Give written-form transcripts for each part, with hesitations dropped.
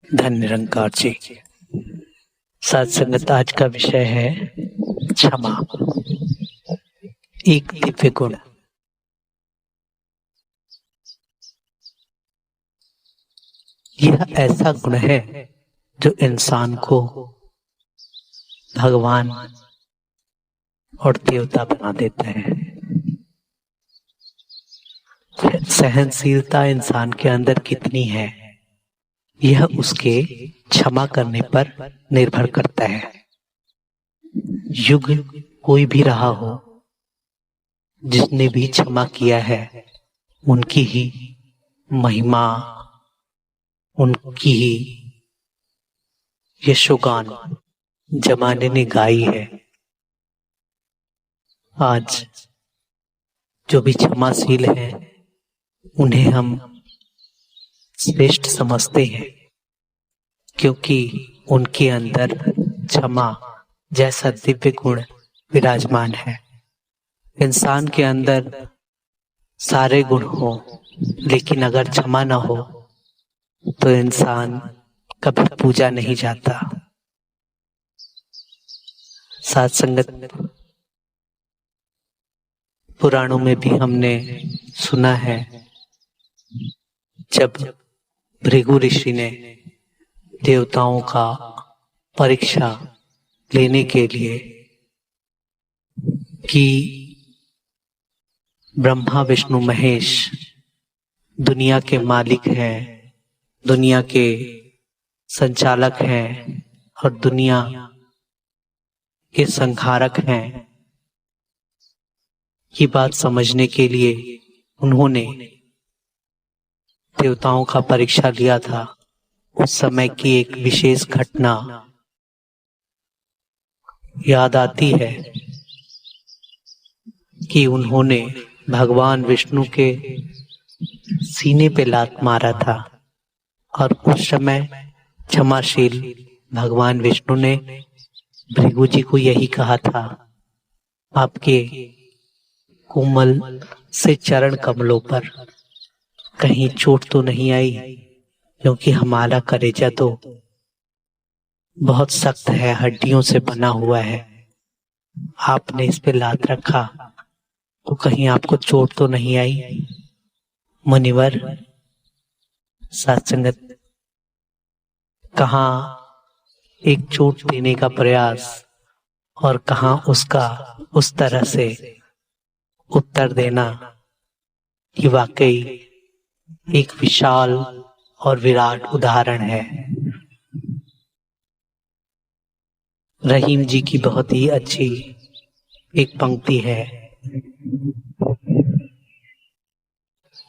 धन निरंकार जी। साथ संगत आज का विषय है क्षमा, एक दिव्य गुण। यह ऐसा गुण है जो इंसान को भगवान और देवता बना देता है। सहनशीलता इंसान के अंदर कितनी है, यह उसके क्षमा करने पर निर्भर करता है। युग कोई भी रहा हो, जिसने भी क्षमा किया है उनकी ही महिमा, उनकी ही यशोगान जमाने ने गाई है। आज जो भी क्षमाशील हैं उन्हें हम श्रेष्ठ समझते हैं, क्योंकि उनके अंदर क्षमा जैसा दिव्य गुण विराजमान है। इंसान के अंदर सारे गुण हो, लेकिन अगर क्षमा न हो तो इंसान कभी पूजा नहीं जाता। साथ संगत पुराणों में भी हमने सुना है, जब भृगु ऋषि ने देवताओं का परीक्षा लेने के लिए कि ब्रह्मा विष्णु महेश दुनिया के मालिक हैं, दुनिया के संचालक हैं और दुनिया के संहारक हैं, ये बात समझने के लिए उन्होंने देवताओं का परीक्षा लिया था। उस समय की एक विशेष घटना याद आती है कि उन्होंने भगवान विष्णु के सीने पे लात मारा था, और उस समय क्षमाशील भगवान विष्णु ने भृगु जी को यही कहा था, आपके कोमल से चरण कमलों पर कहीं चोट तो नहीं आई, क्योंकि हमारा कलेजा तो बहुत सख्त है, हड्डियों से बना हुआ है। आपने इस पे लात रखा तो कहीं आपको चोट तो नहीं आई। मुनिवर, सत्संगत, कहाँ एक चोट देने का प्रयास और कहाँ उसका उस तरह से उत्तर देना, कि वाकई एक विशाल और विराट उदाहरण है। रहीम जी की बहुत ही अच्छी एक पंक्ति है,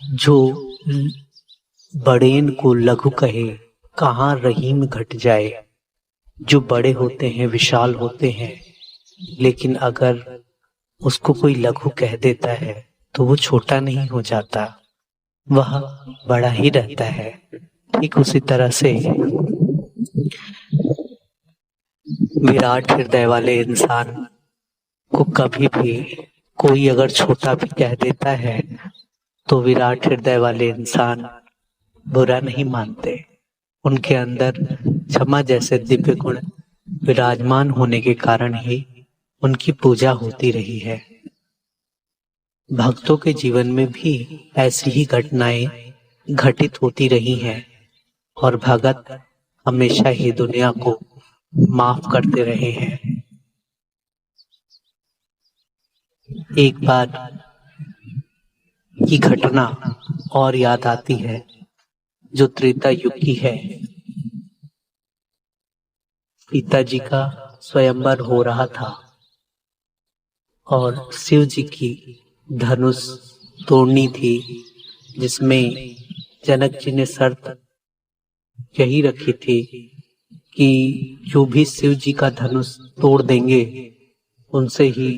जो बड़ेन को लघु कहे कहाँ रहीम घट जाए। जो बड़े होते हैं, विशाल होते हैं, लेकिन अगर उसको कोई लघु कह देता है तो वो छोटा नहीं हो जाता, वह बड़ा ही रहता है। ठीक उसी तरह से विराट हृदय वाले इंसान को कभी भी कोई अगर छोटा भी कह देता है तो विराट हृदय वाले इंसान बुरा नहीं मानते। उनके अंदर क्षमा जैसे दिव्य गुण विराजमान होने के कारण ही उनकी पूजा होती रही है। भक्तों के जीवन में भी ऐसी ही घटनाएं घटित होती रही हैं, और भगत हमेशा ही दुनिया को माफ करते रहे हैं। एक बार की घटना और याद आती है, जो त्रेता युग की है। सीता जी का स्वयंवर हो रहा था और शिव जी की धनुष तोड़नी थी, जिसमें जनक जी ने शर्त यही रखी थी कि जो भी शिव जी का धनुष तोड़ देंगे उनसे ही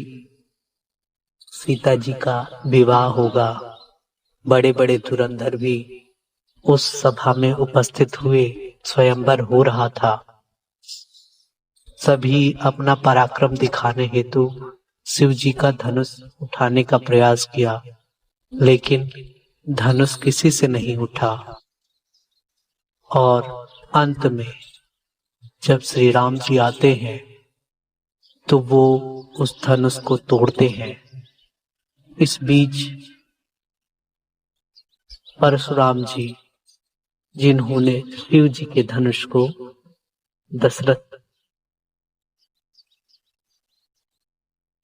सीता जी का विवाह होगा। बड़े बड़े धुरंधर भी उस सभा में उपस्थित हुए, स्वयंवर हो रहा था। सभी अपना पराक्रम दिखाने हेतु शिव जी का धनुष उठाने का प्रयास किया, लेकिन धनुष किसी से नहीं उठा और अंत में जब श्री राम जी आते हैं तो वो उस धनुष को तोड़ते हैं। इस बीच परशुराम जी, जिन्होंने शिव जी के धनुष को दशरथ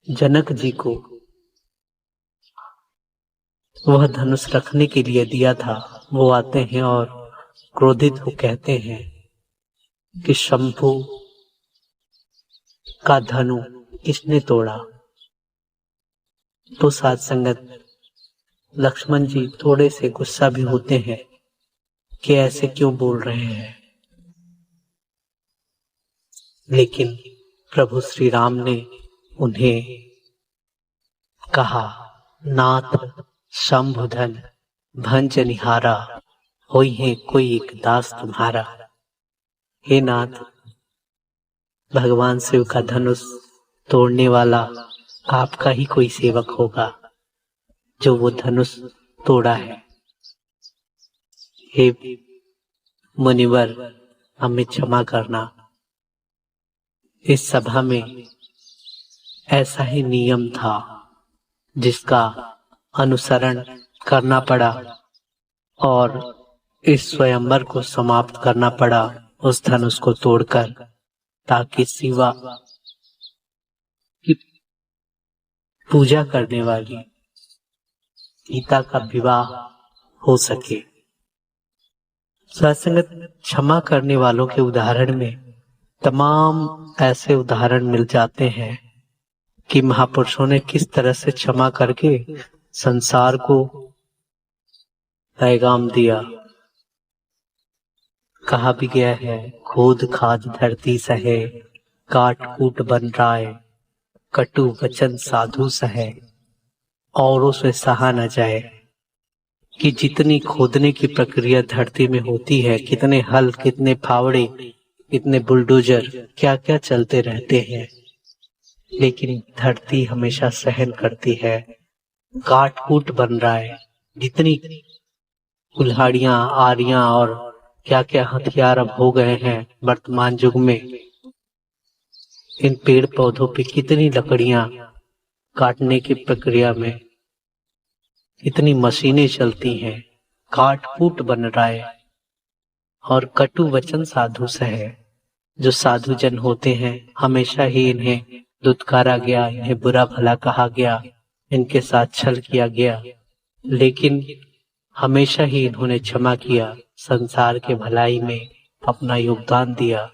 जनक जी को वह धनुष रखने के लिए दिया था, वो आते हैं और क्रोधित हो कहते हैं कि शंभु का धनु किसने तोड़ा। तो साथ संगत लक्ष्मण जी थोड़े से गुस्सा भी होते हैं कि ऐसे क्यों बोल रहे हैं, लेकिन प्रभु श्री राम ने उन्हें कहा, नाथ शंभुधन भंज निहारा, होई है कोई एक दास तुम्हारा। हे नाथ, भगवान शिव का धनुष तोड़ने वाला आपका ही कोई सेवक होगा जो वो धनुष तोड़ा है। हे मुनिवर, हमें क्षमा करना। इस सभा में ऐसा ही नियम था जिसका अनुसरण करना पड़ा और इस स्वयंवर को समाप्त करना पड़ा उस धनुष को तोड़कर, ताकि शिवा की पूजा करने वाली सीता का विवाह हो सके। सत्संगत, क्षमा करने वालों के उदाहरण में तमाम ऐसे उदाहरण मिल जाते हैं कि महापुरुषों ने किस तरह से क्षमा करके संसार को पैगाम दिया। कहा भी गया है, खोद खाद धरती सहे, काट कूट बन राय, कटु वचन साधु सहे, औरों से सहा न जाए। कि जितनी खोदने की प्रक्रिया धरती में होती है, कितने हल, कितने फावड़े, कितने बुलडोजर, क्या क्या चलते रहते हैं, लेकिन धरती हमेशा सहन करती है। काट कूट बन रहा है, जितनी कुल्हाड़ियां, आरियां और क्या क्या हथियार अब हो गए हैं वर्तमान युग में, इन पेड़ पौधों पे कितनी लकड़ियां काटने की प्रक्रिया में इतनी मशीनें चलती हैं। काट कूट बन रहा है और कटु वचन साधु सहे। जो साधु जन होते हैं हमेशा ही इन्हें दुत्कारा गया, इन्हें बुरा भला कहा गया, इनके साथ छल किया गया, लेकिन हमेशा ही इन्होंने क्षमा किया, संसार के भलाई में अपना योगदान दिया।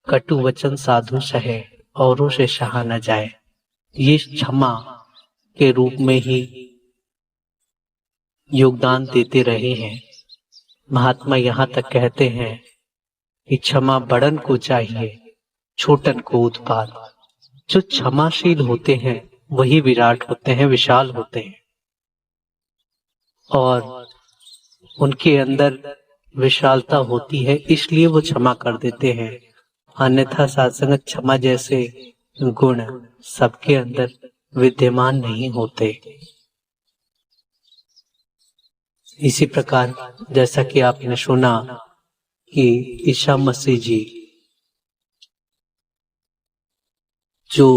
कटु वचन साधु सहे, औरों से सहा न जाए। ये क्षमा के रूप में ही योगदान देते रहे हैं। महात्मा यहाँ तक कहते हैं कि क्षमा बड़न को चाहिए, छोटन को उत्पात। जो क्षमाशील होते हैं वही विराट होते हैं, विशाल होते हैं, और उनके अंदर विशालता होती है, इसलिए वो क्षमा कर देते हैं। अन्यथा सात्संगत क्षमा जैसे गुण सबके अंदर विद्यमान नहीं होते। इसी प्रकार जैसा कि आपने सुना कि ईसा मसीह जी जो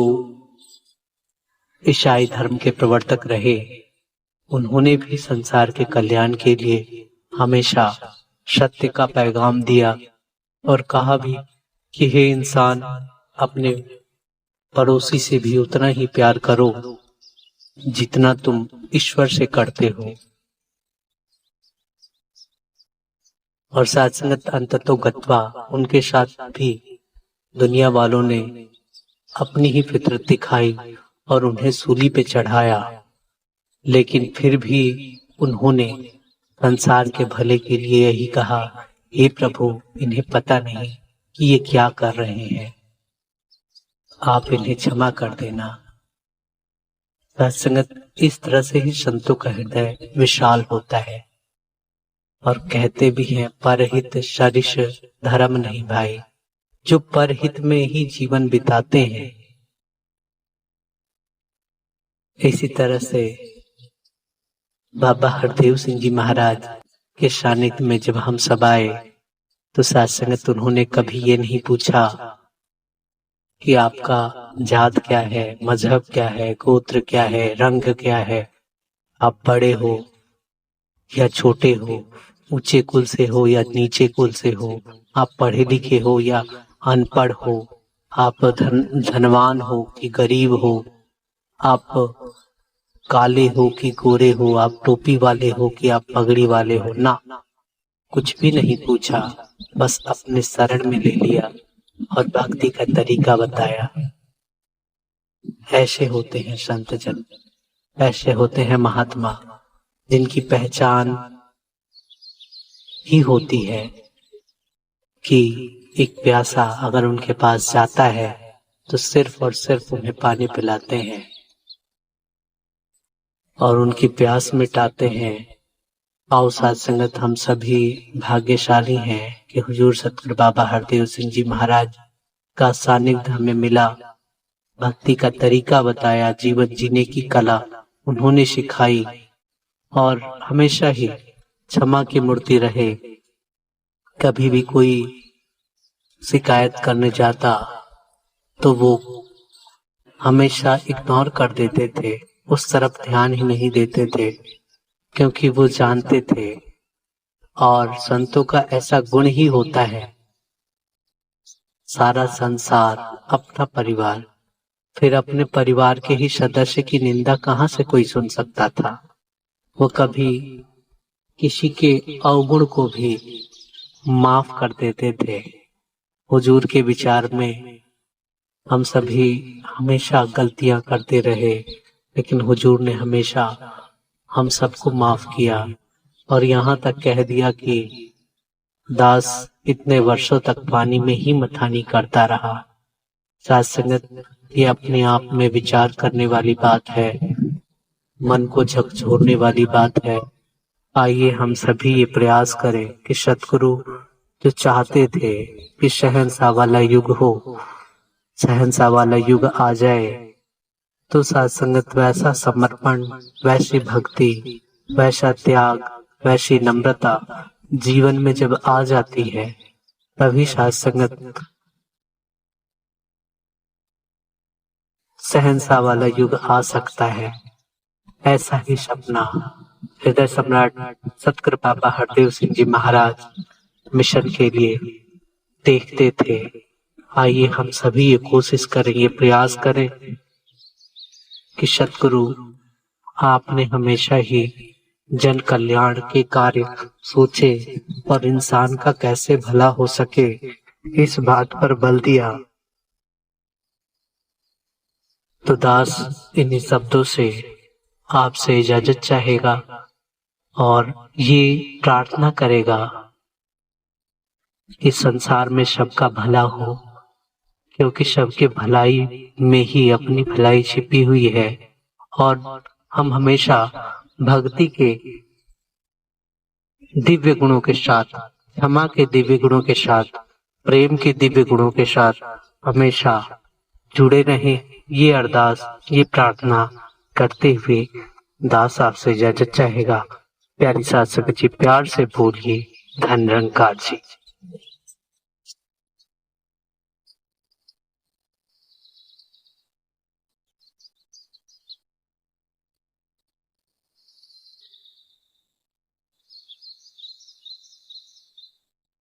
ईसाई धर्म के प्रवर्तक रहे, उन्होंने भी संसार के कल्याण के लिए हमेशा सत्य का पैगाम दिया और कहा भी कि हे इंसान, अपने पड़ोसी से भी उतना ही प्यार करो जितना तुम ईश्वर से करते हो। और सत्संगत अंततो गत्वा उनके साथ भी दुनिया वालों ने अपनी ही फितरत दिखाई और उन्हें सूली पे चढ़ाया, लेकिन फिर भी उन्होंने संसार के भले के लिए यही कहा, हे प्रभु, इन्हें पता नहीं कि ये क्या कर रहे हैं, आप इन्हें क्षमा कर देना। सत्संगत, इस तरह से ही संतों का हृदय विशाल होता है। और कहते भी हैं, परहित सरिष धर्म नहीं भाई। जो परहित में ही जीवन बिताते हैं, इसी तरह से बाबा हरदेव सिंह जी महाराज के सानिध्य में जब हम सब आए तो साथ संगत उन्होंने कभी ये नहीं पूछा कि आपका जात क्या है, मजहब क्या है, गोत्र क्या है, रंग क्या है, आप बड़े हो या छोटे हो, ऊंचे कुल से हो या नीचे कुल से हो, आप पढ़े लिखे हो या अनपढ़ हो, आप धनवान हो कि गरीब हो, आप काले हो कि गोरे हो, आप टोपी वाले हो कि आप पगड़ी वाले हो ना। कुछ भी नहीं पूछा, बस अपने शरण में ले लिया और भक्ति का तरीका बताया। ऐसे होते हैं संत जन, ऐसे होते हैं महात्मा, जिनकी पहचान ही होती है कि एक प्यासा अगर उनके पास जाता है तो सिर्फ और सिर्फ उन्हें पानी पिलाते हैं और उनकी प्यास मिटाते हैं। आओ साथ संगत, हम सभी भाग्यशाली हैं कि हुजूर सतगुरु बाबा हरदेव सिंह जी महाराज का सानिध्य हमें मिला, भक्ति का तरीका बताया, जीवन जीने की कला उन्होंने सिखाई और हमेशा ही क्षमा की मूर्ति रहे। कभी भी कोई शिकायत करने जाता तो वो हमेशा इग्नोर कर देते थे, उस तरफ ध्यान ही नहीं देते थे, क्योंकि वो जानते थे और संतों का ऐसा गुण ही होता है, सारा संसार अपना परिवार, फिर अपने परिवार के ही सदस्य की निंदा कहाँ से कोई सुन सकता था। वो कभी किसी के अवगुण को भी माफ कर देते थे। हुजूर के विचार में हम सभी हमेशा गलतियां करते रहे, लेकिन हुजूर ने हमेशा हम सबको माफ किया और यहाँ तक कह दिया कि दास इतने वर्षों तक पानी में ही मथानी करता रहा। साथ संगत, ये अपने आप में विचार करने वाली बात है, मन को झकझोरने वाली बात है। आइए हम सभी ये प्रयास करें कि सतगुरु जो चाहते थे कि शहंशाह वाला युग हो, शहंशाह वाला युग आ जाए, तो साथ संगत वैसा समर्पण, वैसी भक्ति, वैसा त्याग, वैसी नम्रता जीवन में जब आ जाती है, तभी साथ संगत शहंशाह वाला युग आ सकता है। ऐसा ही सपना हृदय सम्राट सतगुरु बाबा हरदेव सिंह जी महाराज मिशन के लिए देखते थे। आइए हम सभी ये कोशिश करें, ये प्रयास करें कि सतगुरु आपने हमेशा ही जन कल्याण के कार्य सोचे और इंसान का कैसे भला हो सके, इस बात पर बल दिया। तो दास इन्हीं शब्दों से आपसे इजाजत चाहेगा और ये प्रार्थना करेगा कि संसार में सबका भला हो, क्योंकि सबके भलाई में ही अपनी भलाई छिपी हुई है और हम हमेशा भक्ति के दिव्य गुणों के साथ, क्षमा के दिव्य गुणों के साथ, प्रेम के दिव्य गुणों के साथ हमेशा जुड़े रहें। ये अरदास, ये प्रार्थना करते हुए दास आपसे इजाजत चाहेगा। प्यारी साथ संगत जी, प्यार से बोलिए धन निरंकार जी।